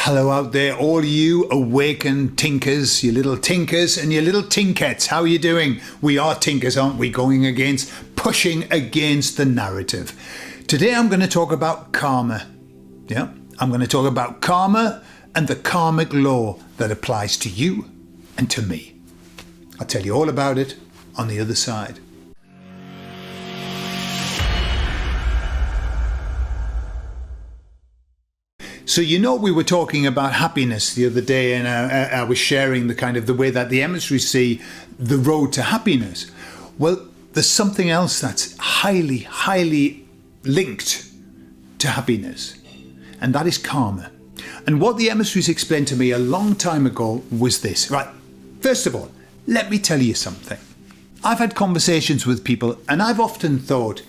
Hello out there, all you awakened tinkers, you little tinkers and your little tinkettes. How are you doing? We are tinkers, aren't we? Pushing against the narrative. Today I'm going to talk about karma. Yeah, I'm going to talk about karma and the karmic law that applies to you and to me. I'll tell you all about it on the other side. So we were talking about happiness the other day, and I was sharing the way that the emissaries see the road to happiness. Well, there's something else that's highly, highly linked to happiness, and that is karma. And what the emissaries explained to me a long time ago was this. Right, first of all, let me tell you something. I've had conversations with people, and I've often thought,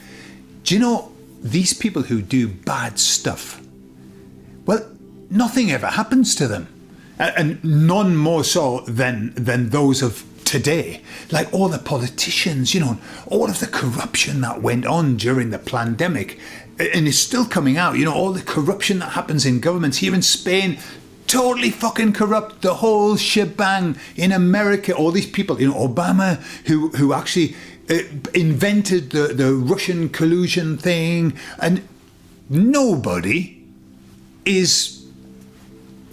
these people who do bad stuff, well, nothing ever happens to them, and none more so than those of today. Like all the politicians, all of the corruption that went on during the pandemic, and is still coming out. All the corruption that happens in governments here in Spain, totally fucking corrupt, the whole shebang. In America, all these people, Obama, who actually invented the Russian collusion thing, and nobody is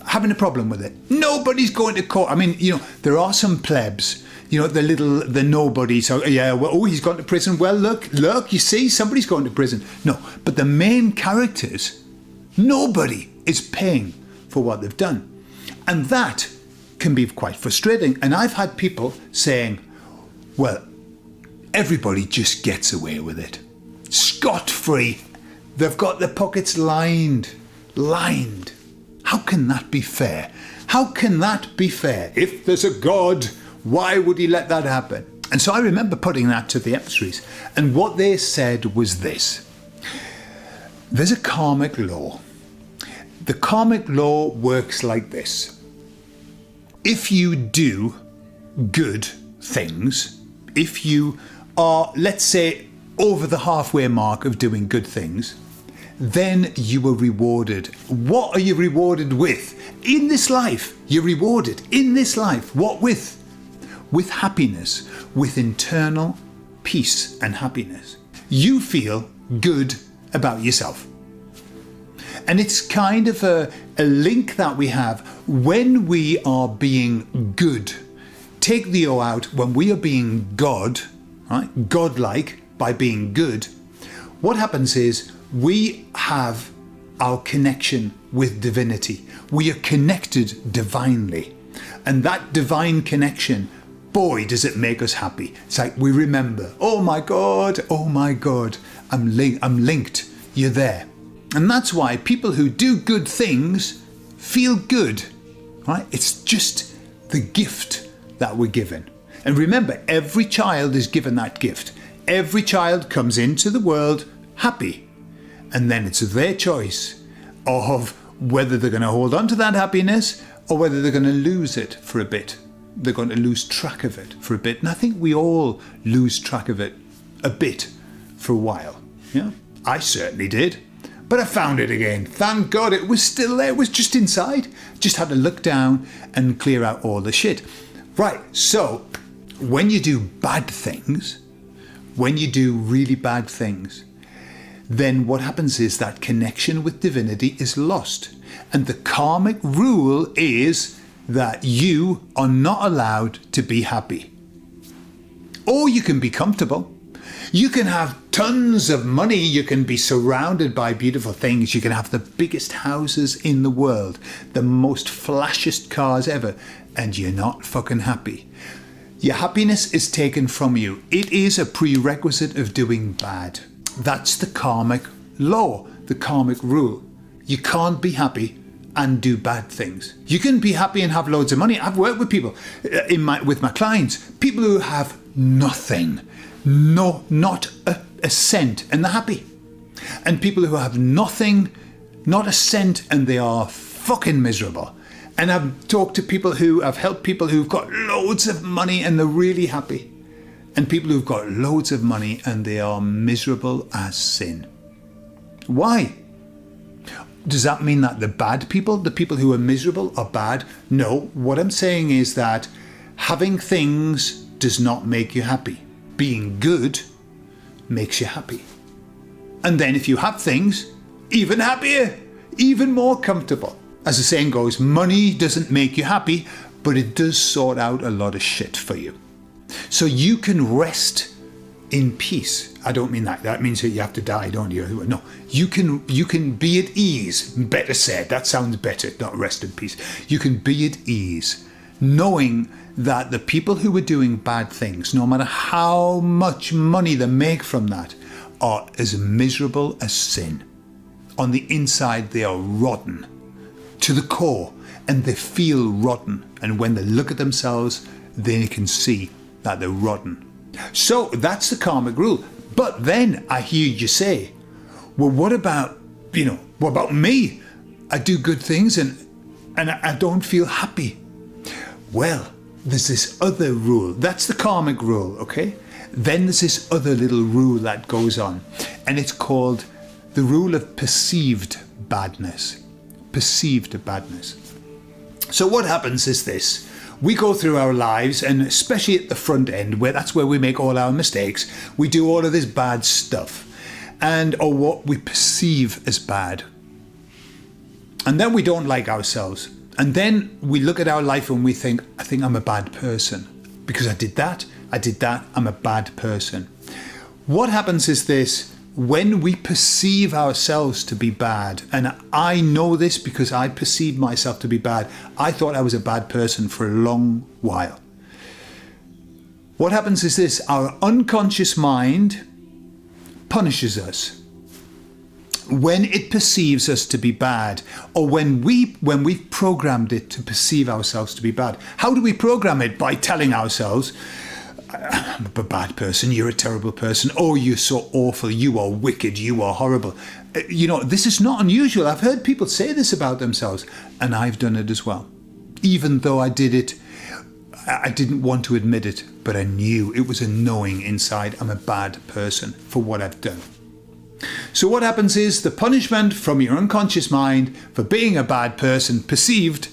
having a problem with it. Nobody's going to court. I mean, there are some plebs, the nobodies. So, he's gone to prison. Well, look, you see, somebody's going to prison. No, but the main characters, nobody is paying for what they've done. And that can be quite frustrating. And I've had people saying, well, everybody just gets away with it. Scot-free. They've got their pockets lined. How can that be fair? How can that be fair? If there's a God, why would he let that happen? And so I remember putting that to the emissaries, and what they said was this. There's a karmic law. The karmic law works like this. If you do good things, if you are, let's say, over the halfway mark of doing good things, then you are rewarded. What are you rewarded with? In this life, you're rewarded. In this life, what with? With happiness, with internal peace and happiness. You feel good about yourself. And it's kind of a link that we have when we are being good. Take the O out, when we are being God, right? Godlike by being good, what happens is we have our connection with divinity. We are connected divinely. And that divine connection, boy, does it make us happy. It's like we remember, oh my God, I'm linked, you're there. And that's why people who do good things feel good, right? It's just the gift that we're given. And remember, every child is given that gift. Every child comes into the world happy. And then it's their choice of whether they're going to hold on to that happiness or whether they're going to lose it for a bit. They're going to lose track of it for a bit. And I think we all lose track of it a bit for a while. Yeah, I certainly did. But I found it again. Thank God it was still there. It was just inside. Just had to look down and clear out all the shit. Right, so when you do bad things, when you do really bad things, then what happens is that connection with divinity is lost. And the karmic rule is that you are not allowed to be happy. Or you can be comfortable. You can have tons of money. You can be surrounded by beautiful things. You can have the biggest houses in the world, the most flashiest cars ever, and you're not fucking happy. Your happiness is taken from you. It is a prerequisite of doing bad. That's the karmic law, the karmic rule. You can't be happy and do bad things. You can be happy and have loads of money. I've worked with people with my clients, people who have nothing, not a cent, and they're happy. And people who have nothing, not a cent, and they are fucking miserable. And I've talked to people I've helped people who've got loads of money and they're really happy. And people who've got loads of money and they are miserable as sin. Why? Does that mean that the bad people, the people who are miserable, are bad? No. What I'm saying is that having things does not make you happy. Being good makes you happy. And then if you have things, even happier, even more comfortable. As the saying goes, money doesn't make you happy, but it does sort out a lot of shit for you. So you can rest in peace. I don't mean that. That means that you have to die, don't you? No. You can be at ease. Better said. That sounds better. Not rest in peace. You can be at ease, knowing that the people who are doing bad things, no matter how much money they make from that, are as miserable as sin. On the inside, they are rotten to the core, and they feel rotten. And when they look at themselves, they can see that they're rotten. So that's the karmic rule. But then I hear you say, well, what about me? I do good things and I don't feel happy. Well, there's this other rule. That's the karmic rule, okay? Then there's this other little rule that goes on, and it's called the rule of perceived badness. Perceived badness. So what happens is this. We go through our lives, and especially at the front end, that's where we make all our mistakes, we do all of this bad stuff, or what we perceive as bad. And then we don't like ourselves. And then we look at our life and we think, I think I'm a bad person. Because I did that, I'm a bad person. What happens is this. When we perceive ourselves to be bad, and I know this because I perceived myself to be bad, I thought I was a bad person for a long while. What happens is this, our unconscious mind punishes us when it perceives us to be bad, or when we've programmed it to perceive ourselves to be bad. How do we program it? By telling ourselves, I'm a bad person, you're a terrible person, oh, you're so awful, you are wicked, you are horrible. This is not unusual. I've heard people say this about themselves, and I've done it as well. Even though I did it, I didn't want to admit it, but I knew it was a knowing inside. I'm a bad person for what I've done. So what happens is the punishment from your unconscious mind for being a bad person perceived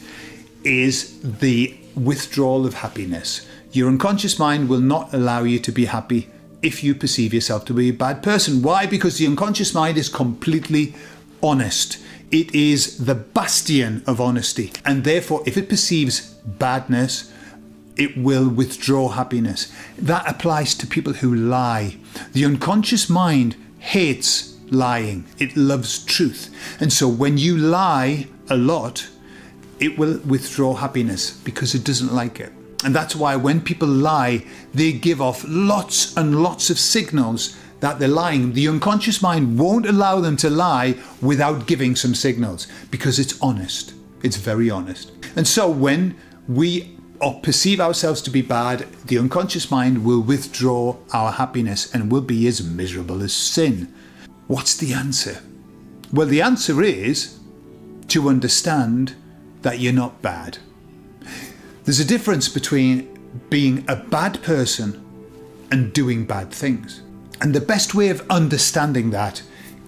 is the withdrawal of happiness. Your unconscious mind will not allow you to be happy if you perceive yourself to be a bad person. Why? Because the unconscious mind is completely honest. It is the bastion of honesty. And therefore, if it perceives badness, it will withdraw happiness. That applies to people who lie. The unconscious mind hates lying. It loves truth. And so when you lie a lot, it will withdraw happiness because it doesn't like it. And that's why when people lie, they give off lots and lots of signals that they're lying. The unconscious mind won't allow them to lie without giving some signals because it's honest. It's very honest. And so when we perceive ourselves to be bad, the unconscious mind will withdraw our happiness and will be as miserable as sin. What's the answer? Well, the answer is to understand that you're not bad. There's a difference between being a bad person and doing bad things. And the best way of understanding that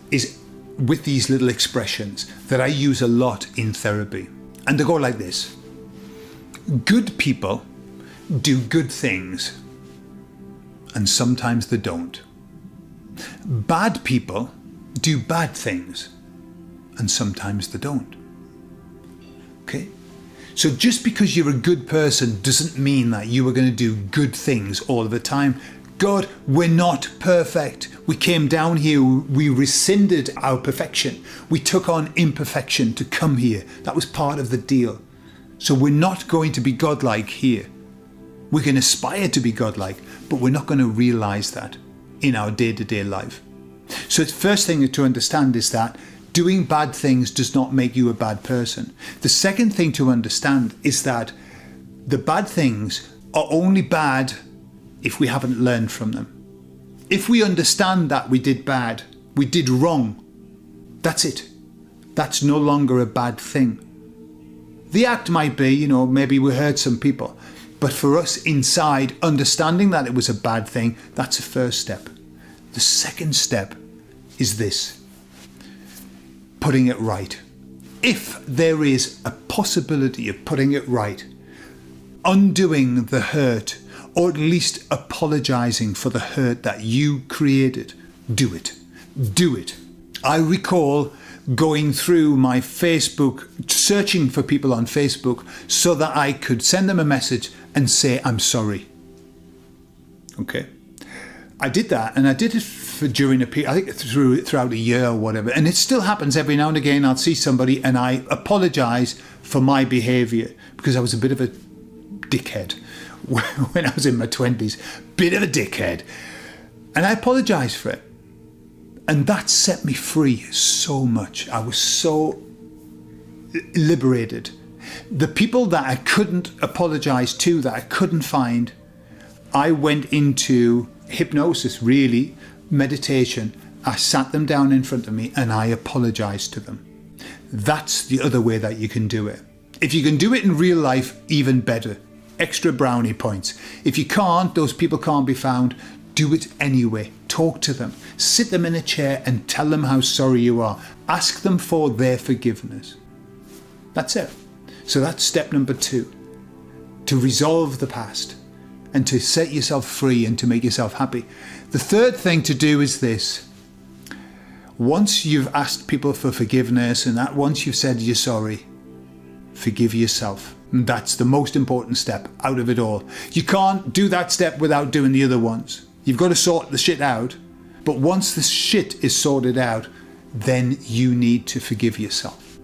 is with these little expressions that I use a lot in therapy. And they go like this. Good people do good things, and sometimes they don't. Bad people do bad things, and sometimes they don't. Okay? So just because you're a good person doesn't mean that you are going to do good things all the time. God, we're not perfect. We came down here, we rescinded our perfection. We took on imperfection to come here. That was part of the deal. So we're not going to be godlike here. We can aspire to be godlike, but we're not going to realize that in our day-to-day life. So the first thing to understand is that doing bad things does not make you a bad person. The second thing to understand is that the bad things are only bad if we haven't learned from them. If we understand that we did bad, we did wrong, that's it. That's no longer a bad thing. The act might be, maybe we hurt some people, but for us inside, understanding that it was a bad thing, that's the first step. The second step is this. Putting it right. if there is a possibility of putting it right, undoing the hurt, or at least apologizing for the hurt that you created, do it. Do it. I recall going through my Facebook, searching for people on Facebook so that I could send them a message and say, I'm sorry. Okay. I did that, and I did it during I think throughout a year or whatever. And it still happens every now and again. I'll see somebody and I apologize for my behavior because I was a bit of a dickhead when I was in my 20s. Bit of a dickhead. And I apologize for it. And that set me free so much. I was so liberated. The people that I couldn't apologize to, that I couldn't find, I went into hypnosis, really, meditation. I sat them down in front of me and I apologized to them. That's the other way that you can do it. If you can do it in real life, even better. Extra brownie points. If you can't, those people can't be found, do it anyway. Talk to them. Sit them in a chair and tell them how sorry you are. Ask them for their forgiveness. That's it. So that's step number 2. To resolve the past and to set yourself free and to make yourself happy. The third thing to do is this. Once you've asked people for forgiveness and that once you've said you're sorry, forgive yourself. And that's the most important step out of it all. You can't do that step without doing the other ones. You've got to sort the shit out. But once the shit is sorted out, then you need to forgive yourself.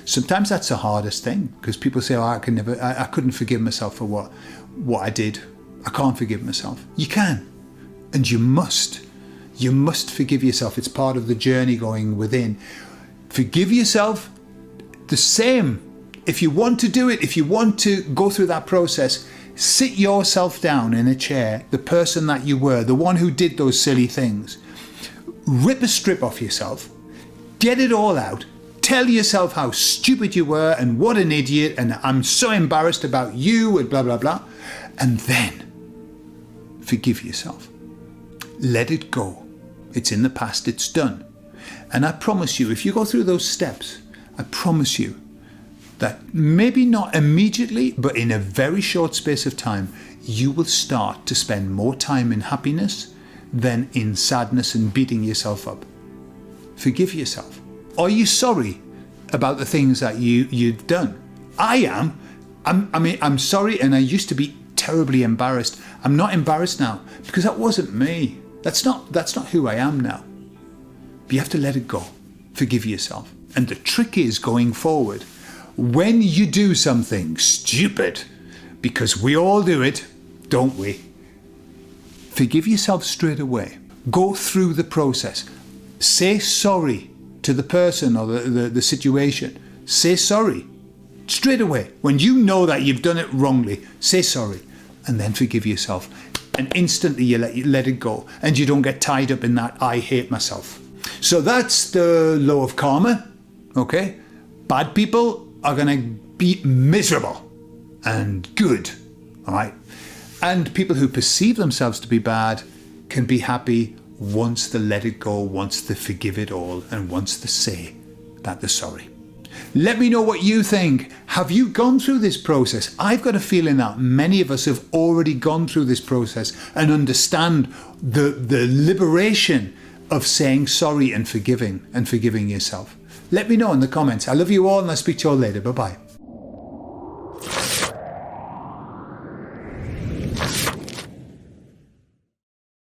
Sometimes that's the hardest thing because people say, I couldn't forgive myself for what I did. I can't forgive myself. You can, and you must. You must forgive yourself. It's part of the journey going within. Forgive yourself the same. If you want to do it, if you want to go through that process, sit yourself down in a chair, the person that you were, the one who did those silly things. Rip a strip off yourself, get it all out, tell yourself how stupid you were and what an idiot and I'm so embarrassed about you and blah, blah, blah. And then forgive yourself. Let it go. It's in the past, it's done. And I promise you, if you go through those steps, I promise you that maybe not immediately, but in a very short space of time, you will start to spend more time in happiness than in sadness and beating yourself up. Forgive yourself. Are you sorry about the things that you've done? I am. I'm sorry, and I used to be terribly embarrassed. I'm not embarrassed now because that wasn't me. That's not who I am now. But you have to let it go. Forgive yourself. And the trick is going forward. When you do something stupid, because we all do it, don't we? Forgive yourself straight away. Go through the process. Say sorry to the person or the situation. Say sorry straight away. When you know that you've done it wrongly, say sorry and then forgive yourself. And instantly you let it go and you don't get tied up in that I hate myself. So that's the law of karma. Okay? Bad people are going to be miserable and good. All right? And people who perceive themselves to be bad can be happy once they let it go, once they forgive it all, and once they say that they're sorry. Let me know what you think. Have you gone through this process? I've got a feeling that many of us have already gone through this process and understand the liberation of saying sorry and forgiving yourself. Let me know in the comments. I love you all and I'll speak to you all later. Bye-bye.